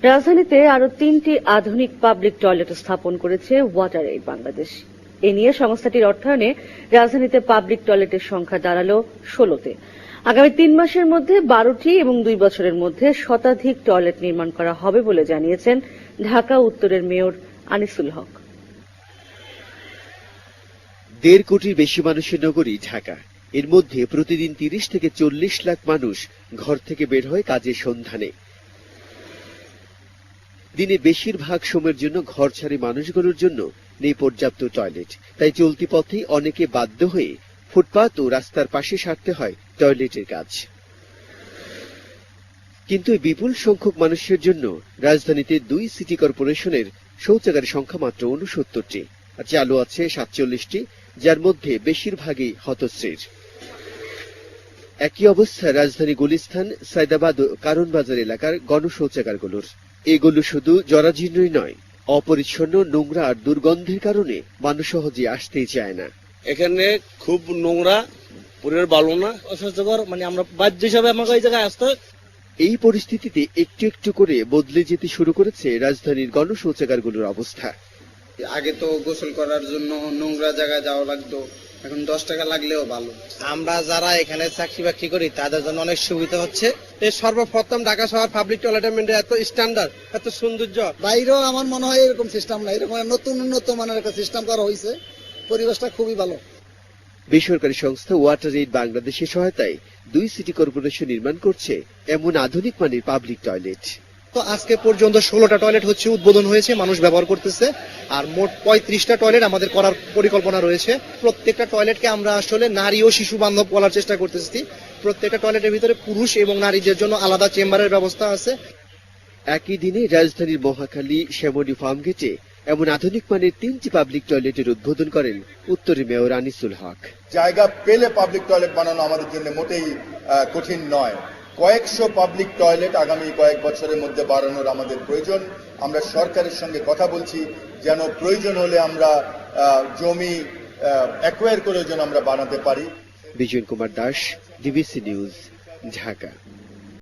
রাজধানীতে আরো 3টি আধুনিক পাবলিক টয়লেট স্থাপন করেছে ওয়াটার এইড বাংলাদেশ। এ নিয়ে সংস্থাটির অর্থায়নে রাজধানীতে পাবলিক টয়লেটের সংখ্যা দাঁড়ালো 16তে। আগামী 3 মাসের মধ্যে 12টি এবং 2 বছরের মধ্যে শতাধিক টয়লেট নির্মাণ করা হবে বলে জানিয়েছেন ঢাকা উত্তরের মেয়র আনিসুল হক। 1.5 কোটির বেশি মানুষের নগরী ঢাকা। এর মধ্যে প্রতিদিন 30 থেকে 40 লাখ মানুষ ঘর থেকে বের হয় কাজের সন্ধানে। দিনে বেশিরভাগ সময়ের জন্য ঘর ছাড়ি মানুষগুলোর জন্য নেই পর্যাপ্ত টয়লেট। তাই চলতি পথেই অনেকে বাধ্য হয়ে ফুটপাত ও রাস্তার পাশে সারতে হয় টয়লেটের কাজ। কিন্তু এই বিপুল সংখ্যক মানুষের জন্য রাজধানীতে 2 সিটি কর্পোরেশনের শৌচাগারের সংখ্যা মাত্র 69টি, আর চালু আছে 47টি, যার মধ্যে বেশিরভাগই হতশ্রীর। একই অবস্থা রাজধানী গুলিস্তান, সায়দাবাদ ও কারণ বাজার এলাকার গণশৌচাগারগুলোর। এগুলো শুধু জরাজীর্ণই নয়, অপরিচ্ছন্ন, নোংরা আর দুর্গন্ধের কারণে মানুষ সহজে আসতেই চায় না। এখানে খুব নোংরা, পরিবেশ ভালো না, অস্বাস্থ্যকর, আমরা বাধ্য হিসাবে আমাকে এই জায়গায় আসতে। এই পরিস্থিতিতে একটু একটু করে বদলে যেতে শুরু করেছে রাজধানীর গণশৌচাগারগুলোর অবস্থা। আগে তো গোসল করার জন্য নোংরা জায়গায় যাওয়া লাগতো, এখন 10 টাকা লাগলেও ভালো। আমরা যারা এখানে চাকরি বাকরি করি তাদের জন্য অনেক সুবিধা হচ্ছে। এই সর্বপ্রথম ঢাকা শহর পাবলিক টয়লেটের এত স্ট্যান্ডার্ড, এত সৌন্দর্য, বাইরেও আমার মনে হয় এরকম সিস্টেম নাই, এরকম নতুন উন্নত মানের একটা সিস্টেম করা হয়েছে। পরিবেশটা খুবই ভালো। বেসরকারি সংস্থা ওয়াটার এইড বাংলাদেশের সহায়তায় 2 সিটি কর্পোরেশন নির্মাণ করছে এমন আধুনিক মানের পাবলিক টয়লেট। তো আজকে পর্যন্ত 16টা টয়লেট হচ্ছে উদ্বোধন হয়েছে, মানুষ ব্যবহার করতেছে। আর মোট 35টা টয়লেট আমাদের করার পরিকল্পনা রয়েছে। প্রত্যেকটা টয়লেটকে আমরা আসলে নারী ও শিশু বান্ধব করার চেষ্টা করতেছি। প্রত্যেকটা টয়লেটের ভিতরে পুরুষ এবং নারীদের জন্য আলাদা চেম্বারের ব্যবস্থা আছে। একই দিনে রাজধানীর মহাখালী, শ্যামলী ফার্মগেটে এমন আধুনিক মানের 3টি পাবলিক টয়লেটের উদ্বোধন করেন উত্তরের মেয়র আনিসুল হক। জায়গা পেলে পাবলিক টয়লেট বানানো আমাদের জন্য মোটেই কঠিন নয়। কয়েকশো পাবলিক টয়লেট আগামী কয়েক বছরের মধ্যে বাড়ানোর আমাদের প্রয়োজন। আমরা সরকারের সঙ্গে কথা বলছি যেন প্রয়োজন হলে আমরা জমি অ্যাকোয়ার করে যেন আমরা বানাতে পারি। বিজয় কুমার দাস, ডিবিসি নিউজ, ঢাকা।